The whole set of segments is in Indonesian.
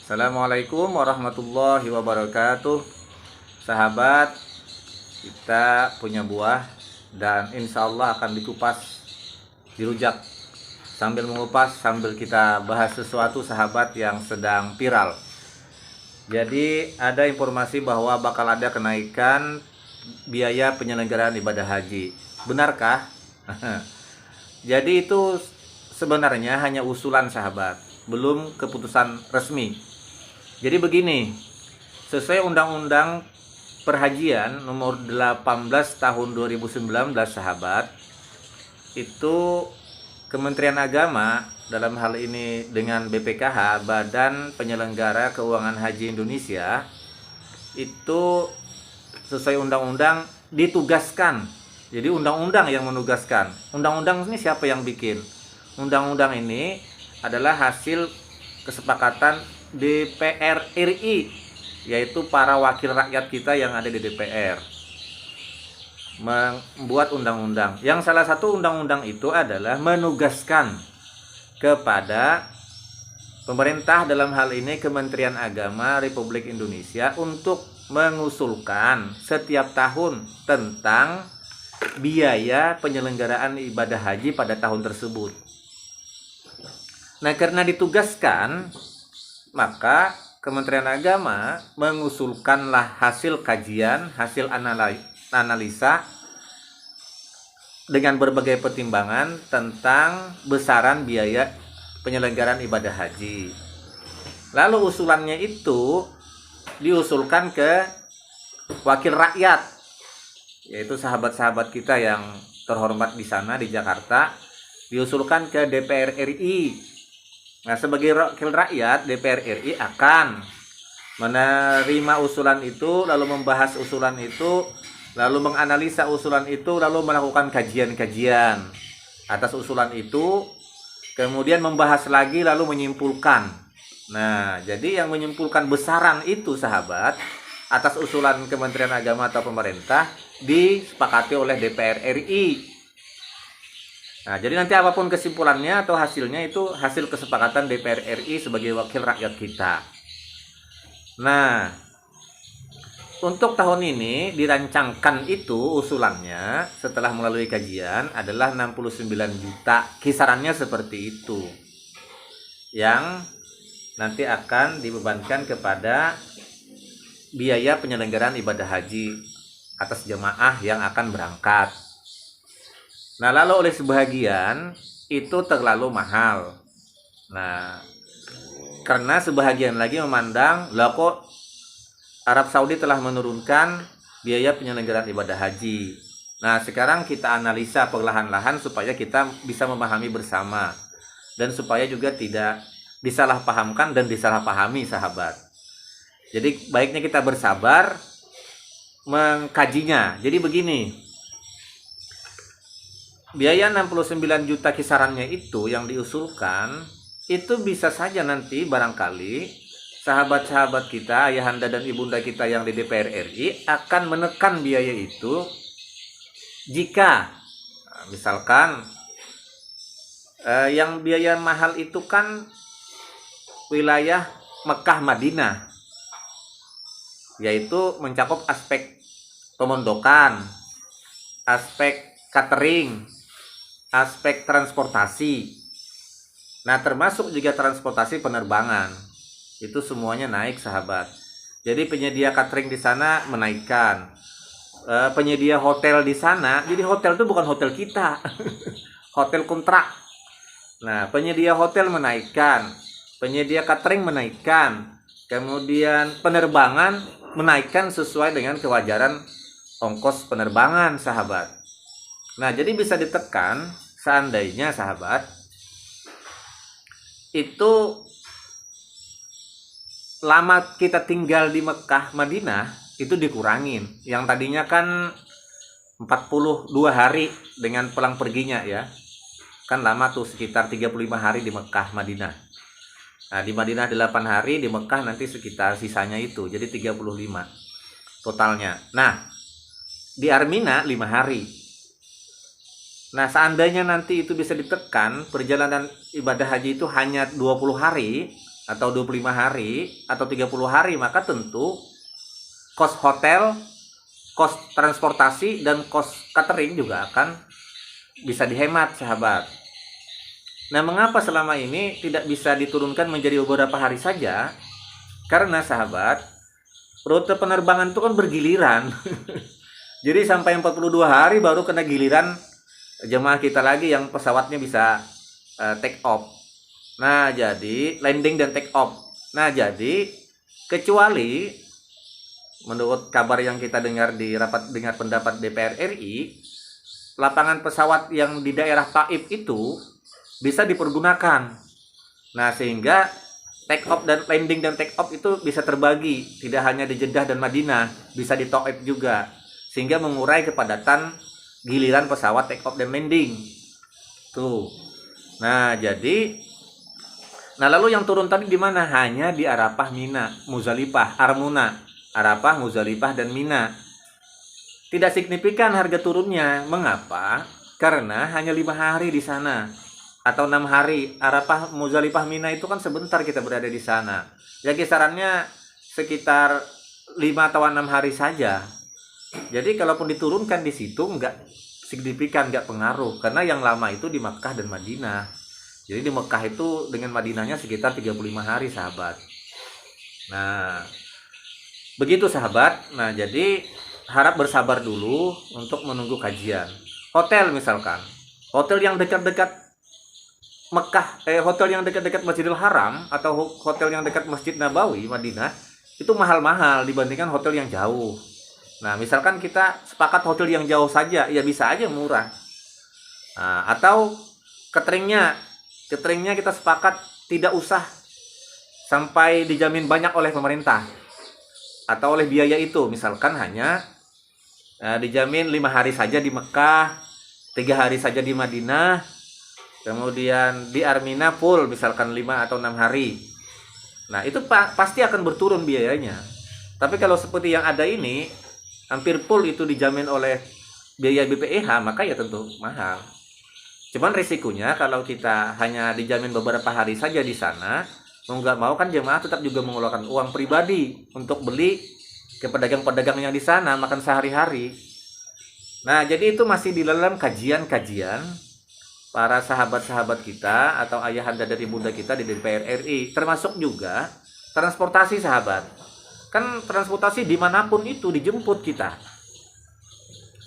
Assalamualaikum warahmatullahi wabarakatuh. Sahabat, kita punya buah dan insya Allah akan dikupas, dirujak. Sambil mengupas, sambil kita bahas sesuatu sahabat yang sedang viral. Jadi ada informasi bahwa bakal ada kenaikan biaya penyelenggaraan ibadah haji. Benarkah? Jadi itu sebenarnya hanya usulan sahabat, belum keputusan resmi. Jadi begini, sesuai Undang-Undang Perhajian nomor 18 tahun 2019 sahabat, itu Kementerian Agama dalam hal ini dengan BPKH, Badan Penyelenggara Keuangan Haji Indonesia, itu sesuai undang-undang ditugaskan. Jadi undang-undang yang menugaskan. Undang-undang ini siapa yang bikin? Undang-undang ini adalah hasil kesepakatan DPR RI, yaitu para wakil rakyat kita yang ada di DPR membuat undang-undang. Yang salah satu undang-undang itu adalah menugaskan kepada pemerintah, dalam hal ini Kementerian Agama Republik Indonesia, untuk mengusulkan setiap tahun tentang biaya penyelenggaraan ibadah haji pada tahun tersebut. Nah, karena ditugaskan, maka Kementerian Agama mengusulkanlah hasil kajian, hasil analisa dengan berbagai pertimbangan tentang besaran biaya penyelenggaraan ibadah haji. Lalu usulannya itu diusulkan ke wakil rakyat, yaitu sahabat-sahabat kita yang terhormat di sana di Jakarta, diusulkan ke DPR RI. Nah, sebagai wakil rakyat, DPR RI akan menerima usulan itu, lalu membahas usulan itu, lalu menganalisa usulan itu, lalu melakukan kajian-kajian atas usulan itu, kemudian membahas lagi, lalu menyimpulkan. Nah, jadi yang menyimpulkan besaran itu sahabat, atas usulan Kementerian Agama atau pemerintah, disepakati oleh DPR RI. Nah, jadi nanti apapun kesimpulannya atau hasilnya itu hasil kesepakatan DPR RI sebagai wakil rakyat kita. Nah, untuk tahun ini dirancangkan itu usulannya setelah melalui kajian adalah 69 juta, kisarannya seperti itu, yang nanti akan dibebankan kepada biaya penyelenggaraan ibadah haji atas jemaah yang akan berangkat. Nah, lalu oleh sebahagian itu terlalu mahal. Nah, karena sebahagian lagi memandang, lah kok Arab Saudi telah menurunkan biaya penyelenggaraan ibadah haji. Nah, sekarang kita analisa perlahan-lahan supaya kita bisa memahami bersama dan supaya juga tidak disalahpahamkan dan disalahpahami sahabat. Jadi baiknya kita bersabar mengkajinya. Jadi begini, biaya 69 juta kisarannya itu yang diusulkan, itu bisa saja nanti barangkali sahabat-sahabat kita, ayahanda dan ibunda kita yang di DPR RI akan menekan biaya itu jika misalkan yang biaya mahal itu kan wilayah Mekah Madinah, yaitu mencakup aspek pemondokan, aspek catering, aspek transportasi. Nah, termasuk juga transportasi penerbangan. Itu semuanya naik sahabat. Jadi penyedia catering di sana menaikkan. Penyedia hotel di sana, jadi hotel itu bukan hotel kita. Hotel kontrak. Nah, penyedia hotel menaikkan, penyedia catering menaikkan, kemudian penerbangan menaikkan sesuai dengan kewajaran ongkos penerbangan sahabat. Nah, jadi bisa ditekan seandainya sahabat itu lama kita tinggal di Mekah Madinah itu dikurangin. Yang tadinya kan 42 hari dengan pulang perginya ya. Kan lama tuh, sekitar 35 hari di Mekah Madinah. Nah, di Madinah 8 hari, di Mekah nanti sekitar sisanya itu, jadi 35 totalnya. Nah, di Armina 5 hari. Nah, seandainya nanti itu bisa ditekan, perjalanan ibadah haji itu hanya 20 hari, atau 25 hari atau 30 hari, maka tentu kos hotel, kos transportasi, dan kos catering juga akan bisa dihemat, sahabat. Nah, mengapa selama ini tidak bisa diturunkan menjadi beberapa hari saja? Karena, sahabat, rute penerbangan itu kan bergiliran. Jadi sampai 42 hari baru kena giliran jemaah kita lagi yang pesawatnya bisa take off. Nah, jadi landing dan take off. Nah, jadi kecuali menurut kabar yang kita dengar di rapat dengar pendapat DPR RI, lapangan pesawat yang di daerah Taif itu bisa dipergunakan. Nah, sehingga take off dan landing dan take off itu bisa terbagi, tidak hanya di Jeddah dan Madinah, bisa di Taif juga, sehingga mengurai kepadatan giliran pesawat take off dan landing. Tuh. Nah, lalu yang turun tadi di mana? Hanya di Arafah, Mina, Muzdalifah, Armuna, Arafah, Muzdalifah, dan Mina. Tidak signifikan harga turunnya. Mengapa? Karena hanya 5 hari di sana atau 6 hari. Arafah, Muzdalifah, Mina itu kan sebentar kita berada di sana. Ya, kisarannya sekitar 5 atau 6 hari saja. Jadi kalaupun diturunkan di situ nggak signifikan, nggak pengaruh, karena yang lama itu di Makkah dan Madinah. Jadi di Mekah itu dengan Madinahnya sekitar 35 hari, sahabat. Nah, begitu, sahabat. Nah, jadi harap bersabar dulu untuk menunggu kajian. Hotel misalkan, hotel yang dekat-dekat Mekah, hotel yang dekat-dekat Masjidil Haram atau hotel yang dekat Masjid Nabawi, Madinah, itu mahal-mahal dibandingkan hotel yang jauh. Nah, misalkan kita sepakat hotel yang jauh saja, ya bisa aja murah. Nah, atau cateringnya kita sepakat tidak usah sampai dijamin banyak oleh pemerintah atau oleh biaya itu, misalkan hanya dijamin 5 hari saja di Mekah, 3 hari saja di Madinah, kemudian di Armina full misalkan 5 atau 6 hari. Nah, itu pasti akan berturun biayanya. Tapi kalau seperti yang ada ini, hampir full itu dijamin oleh biaya BPIH, maka ya tentu mahal. Cuman risikonya kalau kita hanya dijamin beberapa hari saja di sana, mau nggak mau kan jemaah tetap juga mengeluarkan uang pribadi untuk beli ke pedagang-pedagang yang di sana, makan sehari-hari. Nah, jadi itu masih di dalam kajian-kajian para sahabat-sahabat kita atau ayahanda dari bunda kita di DPR RI, termasuk juga transportasi, sahabat. Kan transportasi dimanapun itu dijemput kita.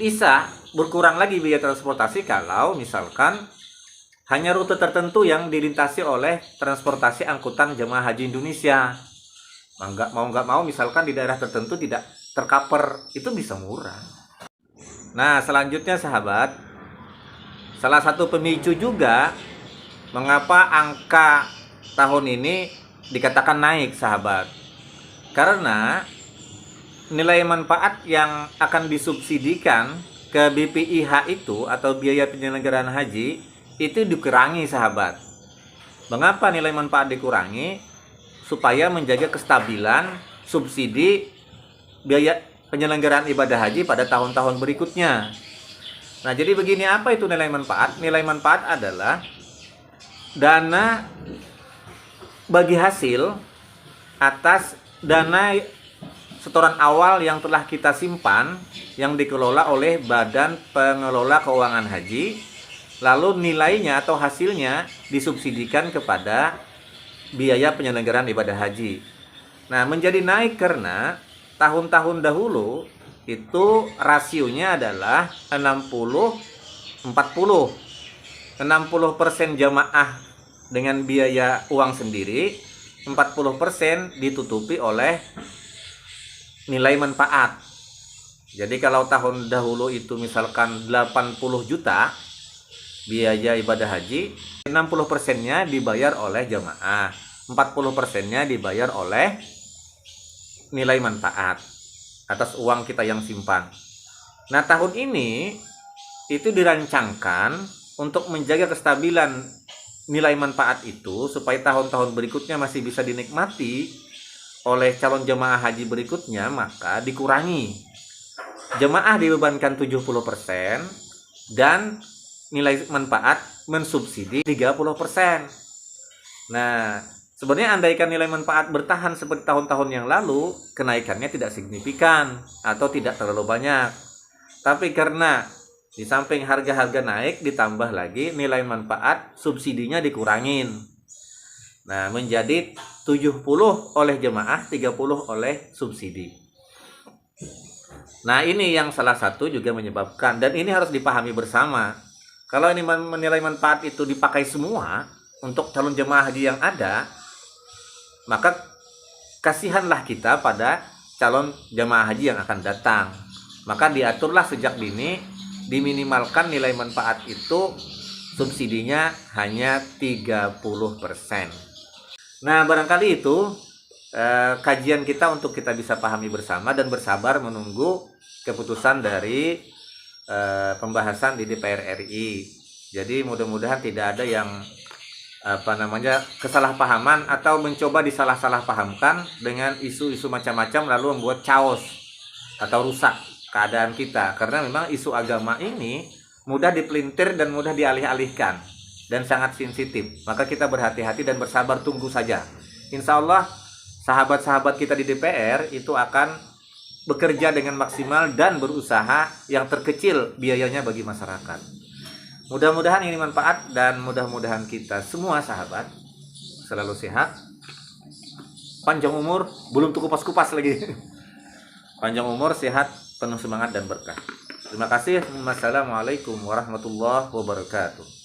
Bisa berkurang lagi biaya transportasi kalau misalkan hanya rute tertentu yang dilintasi oleh transportasi angkutan jemaah haji Indonesia. Mau nggak mau misalkan di daerah tertentu tidak tercover, itu bisa murah. Nah, selanjutnya, sahabat, salah satu pemicu juga mengapa angka tahun ini dikatakan naik, sahabat, karena nilai manfaat yang akan disubsidikan ke BPIH itu atau biaya penyelenggaraan haji itu dikurangi, sahabat. Mengapa nilai manfaat dikurangi? Supaya menjaga kestabilan subsidi biaya penyelenggaraan ibadah haji pada tahun-tahun berikutnya. Nah, jadi begini, apa itu nilai manfaat? Nilai manfaat adalah dana bagi hasil atas dana setoran awal yang telah kita simpan yang dikelola oleh Badan Pengelola Keuangan Haji, lalu nilainya atau hasilnya disubsidikan kepada biaya penyelenggaraan ibadah haji. Nah, menjadi naik karena tahun-tahun dahulu itu rasionya adalah 60-40. 60% jamaah dengan biaya uang sendiri, 40% ditutupi oleh nilai manfaat. Jadi kalau tahun dahulu itu misalkan 80 juta biaya ibadah haji, 60%-nya dibayar oleh jamaah, 40%-nya dibayar oleh nilai manfaat atas uang kita yang simpan. Nah, tahun ini itu dirancangkan untuk menjaga kestabilan nilai manfaat itu supaya tahun-tahun berikutnya masih bisa dinikmati oleh calon jemaah haji berikutnya, maka dikurangi. Jemaah dibebankan 70% dan nilai manfaat mensubsidi 30%. Nah, Sebenarnya andaikan nilai manfaat bertahan seperti tahun-tahun yang lalu, kenaikannya tidak signifikan atau tidak terlalu banyak. Tapi karena di samping harga-harga naik, ditambah lagi nilai manfaat subsidinya dikurangin. Nah, menjadi 70 oleh jemaah, 30 oleh subsidi. Nah, ini yang salah satu juga menyebabkan, dan ini harus dipahami bersama. Kalau ini menilai manfaat itu dipakai semua untuk calon jemaah haji yang ada, maka kasihanlah kita pada calon jemaah haji yang akan datang. Maka diaturlah sejak dini, diminimalkan nilai manfaat itu subsidinya hanya 30%. Nah, barangkali itu kajian kita untuk kita bisa pahami bersama dan bersabar menunggu keputusan dari pembahasan di DPR RI. Jadi mudah-mudahan tidak ada yang kesalahpahaman atau mencoba disalah-salahpahamkan dengan isu-isu macam-macam lalu membuat chaos atau rusak keadaan kita. Karena memang isu agama ini mudah dipelintir dan mudah dialih-alihkan dan sangat sensitif. Maka kita berhati-hati dan bersabar, tunggu saja. Insya Allah sahabat-sahabat kita di DPR itu akan bekerja dengan maksimal dan berusaha yang terkecil biayanya bagi masyarakat. Mudah-mudahan ini manfaat dan mudah-mudahan kita semua sahabat selalu sehat, panjang umur, belum tuh kupas-kupas lagi. Panjang umur, sehat, penuh semangat dan berkah. Terima kasih. Wassalamualaikum warahmatullahi wabarakatuh.